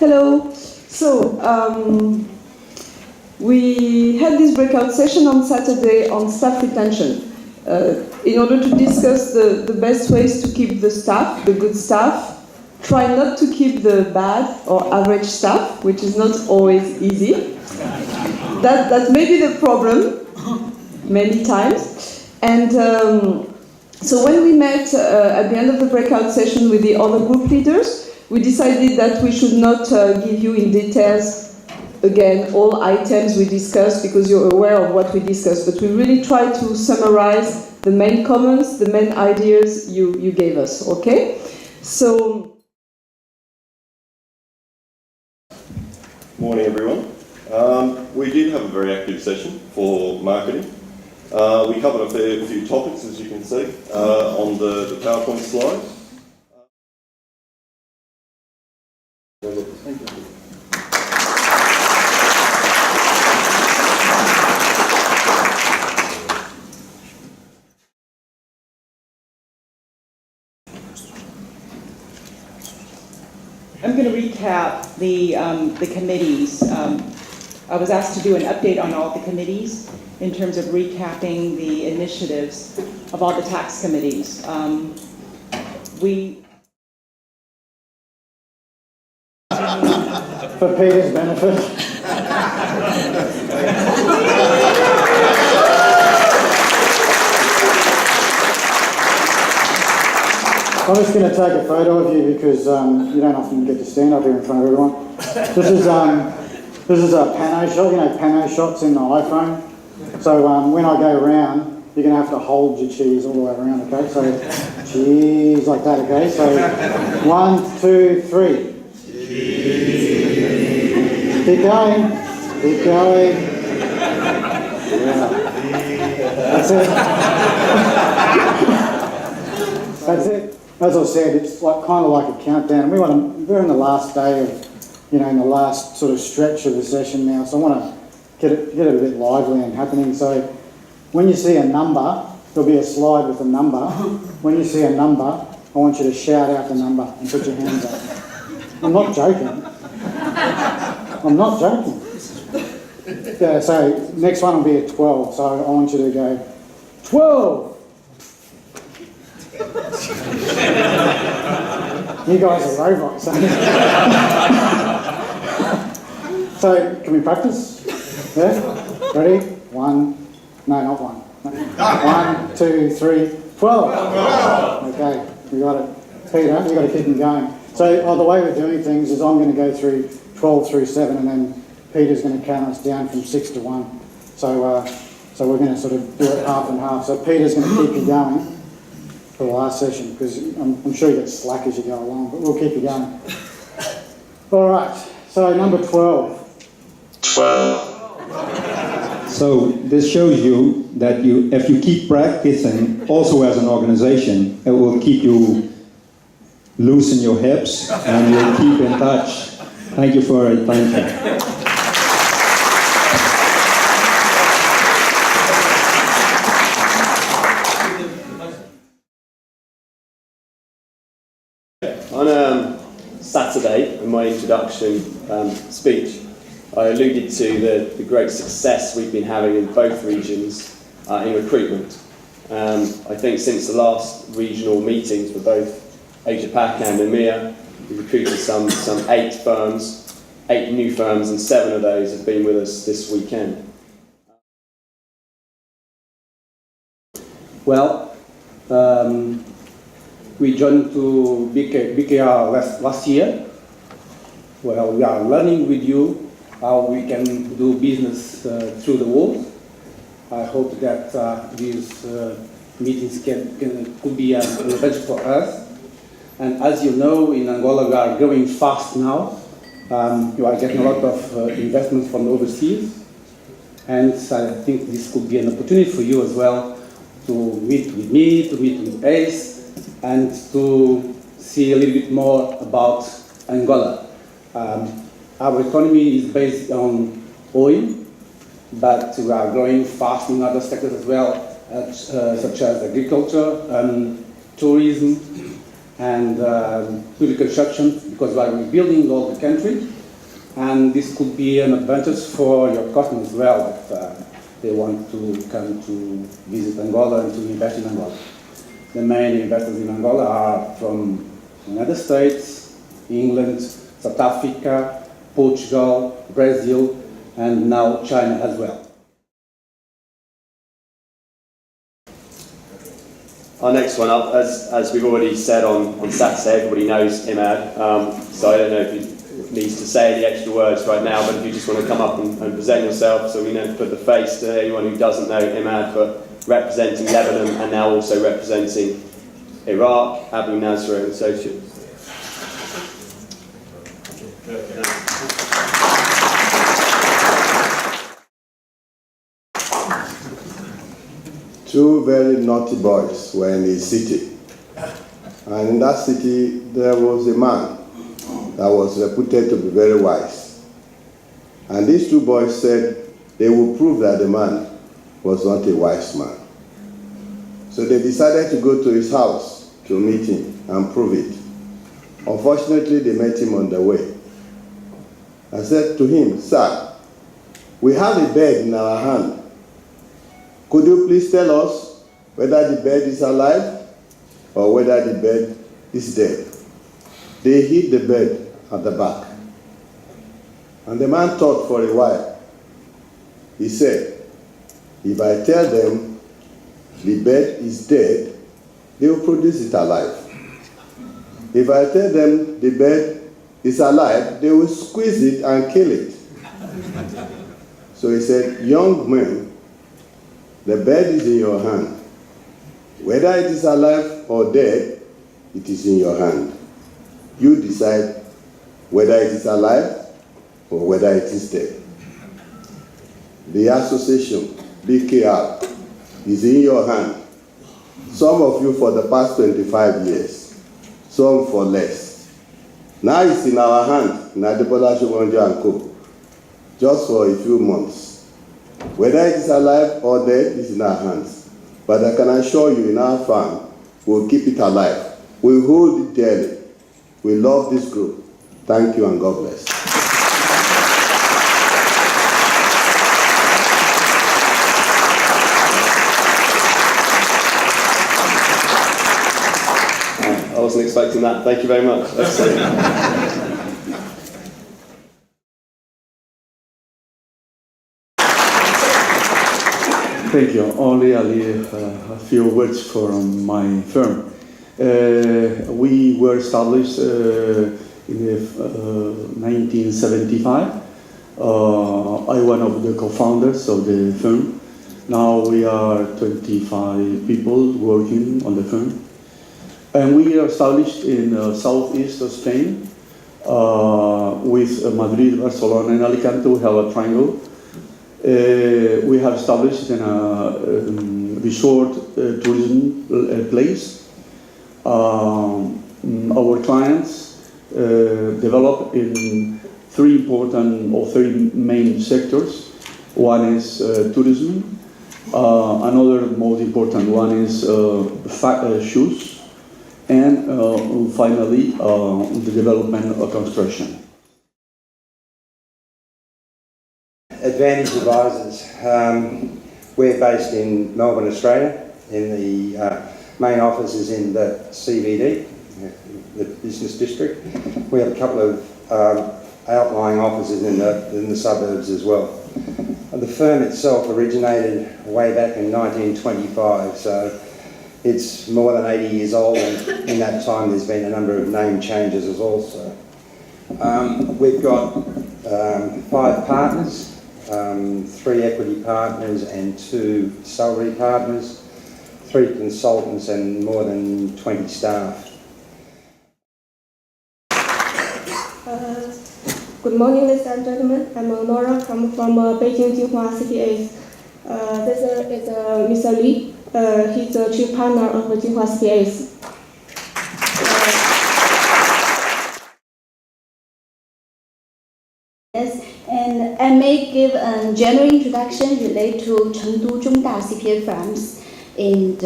Hello. So, we had this breakout session on Saturday on staff retention in order to discuss the best ways to keep the staff, the good staff. Try not to keep the bad or average staff, which is not always easy. That may be the problem many times. And so when we met at the end of the breakout session with the other group leaders, we decided that we should not give you in details, again, all items we discussed because you're aware of what we discussed, but we really try to summarize the main comments, the main ideas you gave us, okay? So... Morning everyone. We did have a very active session for marketing. We covered a fair few topics, as you can see, on the PowerPoint slide. I'm going to recap the committees. I was asked to do an update on all the committees in terms of recapping the initiatives of all the tax committees. For Peter's benefit. I'm just going to take a photo of you because you don't often get to stand up here in front of everyone. This is a pano shot, you know, pano shots in the iPhone. So when I go around, you're going to have to hold your cheese all the way around, okay? So cheese like that, okay? So 1, 2, 3. Cheese. Keep going. Keep going. Yeah. That's it. That's it. As I said, it's like kind of like a countdown. We're in the last day of, you know, in the last sort of stretch of the session now. So I want to get it a bit lively and happening. So when you see a number, there'll be a slide with a number. When you see a number, I want you to shout out the number and put your hands up. I'm not joking. I'm not joking. Yeah, so next one will be a 12. So I want you to go, 12. You guys are robots. So, can we practice? Yeah? Ready? 1, no, not 1. 1, 2, 3, 12. Okay, we got it. Peter, we've got to keep them going. So, the way we're doing things is I'm going to go through 12 through 7 and then Peter's going to count us down from 6 to 1. So we're going to sort of do it half and half. So Peter's going to keep you going for the last session because I'm sure you get slack as you go along, but we'll keep you going. All right, so number 12. 12. So this shows you that if you keep practicing also as an organization, it will keep you loose in your hips and you'll keep in touch. Thank you for your attention. On Saturday, in my introduction speech, I alluded to the great success we've been having in both regions in recruitment. I think since the last regional meetings for both Asia-Pac and EMEA, we've recruited some 8 firms, 8 new firms, and 7 of those have been with us this weekend. Well, we joined to BKR last year. Well, we are learning with you how we can do business through the world. I hope that these meetings could be an advantage for us. And as you know, in Angola we are growing fast now. You are getting a lot of investments from overseas. And I think this could be an opportunity for you as well to meet with me, to meet with ACE, and to see a little bit more about Angola. Our economy is based on oil, but we are growing fast in other sectors as well, such as agriculture, tourism, and to the construction, because we are rebuilding all the country, and this could be an advantage for your customers as well, if they want to come to visit Angola and to invest in Angola. The main investors in Angola are from the United States, England, South Africa, Portugal, Brazil, and now China as well. Our next one up, as we've already said on Saturday, everybody knows Imad, so I don't know if he needs to say any extra words right now, but if you just want to come up and present yourself, so we know to put the face to anyone who doesn't know Imad, but representing Lebanon and now also representing Iraq, Abu Nasr and Associates. Two very naughty boys were in a city, and in that city there was a man that was reputed to be very wise. And these two boys said they would prove that the man was not a wise man. So they decided to go to his house to meet him and prove it. Unfortunately, they met him on the way. I said to him, "Sir, we have a bed in our hand. Could you please tell us whether the bed is alive or whether the bed is dead?" They hid the bed at the back. And the man thought for a while. He said, "If I tell them the bed is dead, they will produce it alive. If I tell them the bed is alive, they will squeeze it and kill it." So he said, "Young men, the bed is in your hand. Whether it is alive or dead, it is in your hand. You decide whether it is alive or whether it is dead." The association, BKR, is in your hand. Some of you for the past 25 years, some for less. Now it's in our hand, in Adebola Shobonjo and Co., just for a few months. Whether it is alive or dead is in our hands. But I can assure you, in our farm, we'll keep it alive. We hold it dearly. We love this group. Thank you and God bless. I wasn't expecting that. Thank you very much. Thank you. Only a few words from my firm. We were established in 1975. I'm one of the co-founders of the firm. Now we are 25 people working on the firm. And we are established in southeast of Spain with Madrid, Barcelona, and Alicante. We have a triangle. We have established in a resort tourism place. Our clients develop in three main sectors. One is tourism. Another most important one is shoes. And finally, the development of construction. Advantage Advisors. We're based in Melbourne, Australia, in the main office is in the CBD, the business district. We have a couple of outlying offices in the suburbs as well. The firm itself originated way back in 1925, so it's more than 80 years old, and in that time there's been a number of name changes as also. We've got 5 partners, 3 equity partners and 2 salary partners, 3 consultants and more than 20 staff. Good morning, ladies and gentlemen. I'm Nora, I'm from Beijing Jinhua CPAs. This is Mr. Li. He's the chief partner of Jinhua CPAs. Yes, and I may give a general introduction related to Chengdu Zhongda CPA firms, and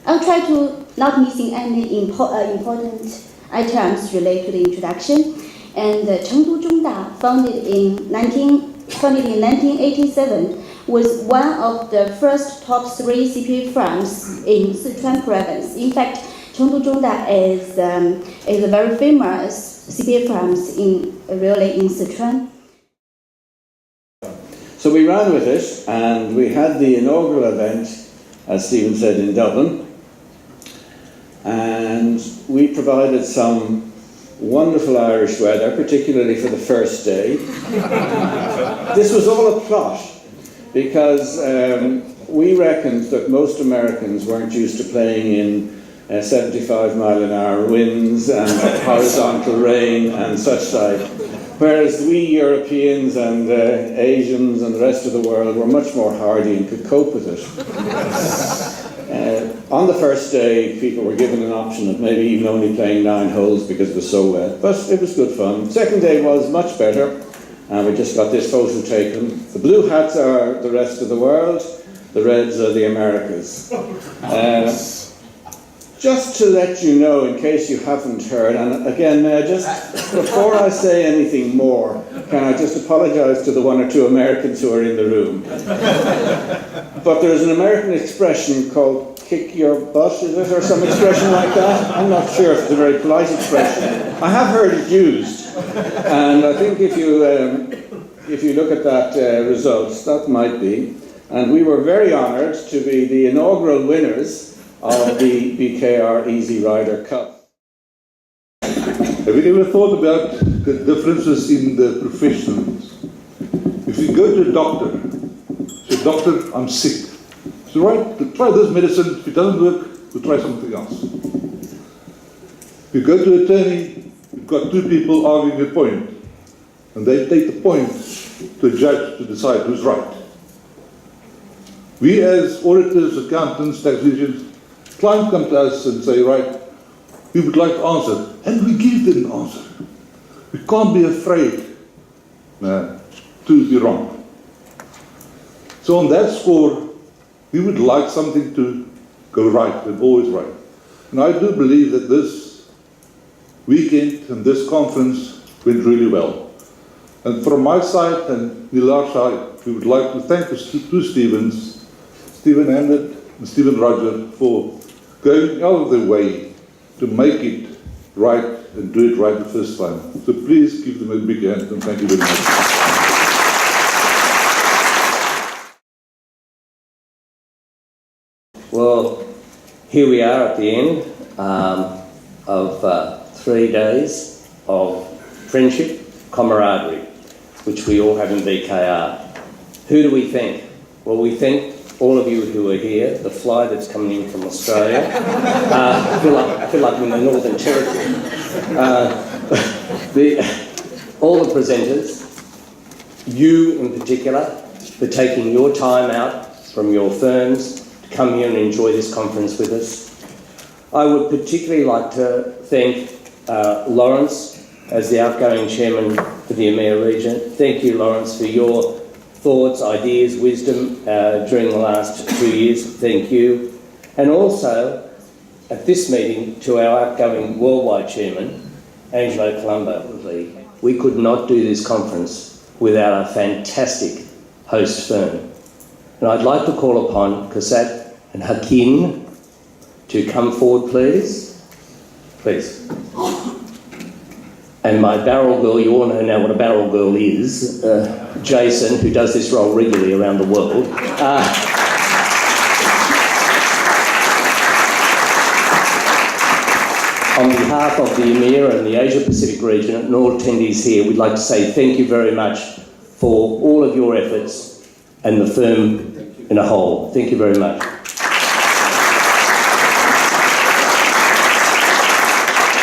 I'll try to not missing any important items related to the introduction. And Chengdu Zhongda, founded in 1987, was one of the first top 3 CPA firms in Sichuan province. In fact, Chengdu Zhongda is a very famous CPA firms in Sichuan. So we ran with it, and we had the inaugural event, as Stephen said, in Dublin, and we provided some wonderful Irish weather, particularly for the first day. This was all a plot, because we reckoned that most Americans weren't used to playing in 75-mile-an-hour winds and horizontal rain and such like, whereas we Europeans and Asians and the rest of the world were much more hardy and could cope with it. On the first day, people were given an option of maybe even only playing 9 holes because it was so wet, but it was good fun. Second day was much better, and we just got this photo taken. The blue hats are the rest of the world, the reds are the Americas. Just to let you know, in case you haven't heard, and again, just before I say anything more, can I just apologise to the 1 or 2 Americans who are in the room. But there's an American expression called kick your butt, is it, or some expression like that? I'm not sure if it's a very polite expression. I have heard it used, and I think if you look at that results, that might be. And we were very honoured to be the inaugural winners of the BKR Easy Rider Cup. Have you ever thought about the differences in the professions? If you go to a doctor, say, doctor, I'm sick. So right, try this medicine, if it doesn't work, we'll try something else. If you go to an attorney, you've got 2 people arguing a point, and they take the point to a judge to decide who's right. We as auditors, accountants, tax agents, clients come to us and say, right, we would like to answer, and we give them an answer. We can't be afraid to be wrong. So on that score, we would like something to go right and always right. And I do believe that this weekend and this conference went really well. And from my side and Nilar's side, we would like to thank the 2 Stephens, Stephen Hamlet and Stephen Roger, for going out of their way to make it right and do it right the first time. So please give them a big hand and thank you very much. Well, here we are at the end of 3 days of friendship, camaraderie, which we all have in BKR. Who do we thank? Well, we thank all of you who are here, the fly that's coming in from Australia. I feel like I'm in the Northern Territory. All the presenters, you in particular, for taking your time out from your firms to come here and enjoy this conference with us. I would particularly like to thank Lawrence as the outgoing chairman for the EMEA region. Thank you, Lawrence, for your thoughts, ideas, wisdom during the last 2 years. Thank you. And also, at this meeting, to our outgoing worldwide chairman, Angelo Colombo. We could not do this conference without a fantastic host firm. And I'd like to call upon Kasat and Hakim to come forward, please. Please. And my barrel girl, you all know now what a barrel girl is, Jason, who does this role regularly around the world. On behalf of the EMEA and the Asia Pacific region and all attendees here, we'd like to say thank you very much for all of your efforts and the firm in a whole. Thank you very much.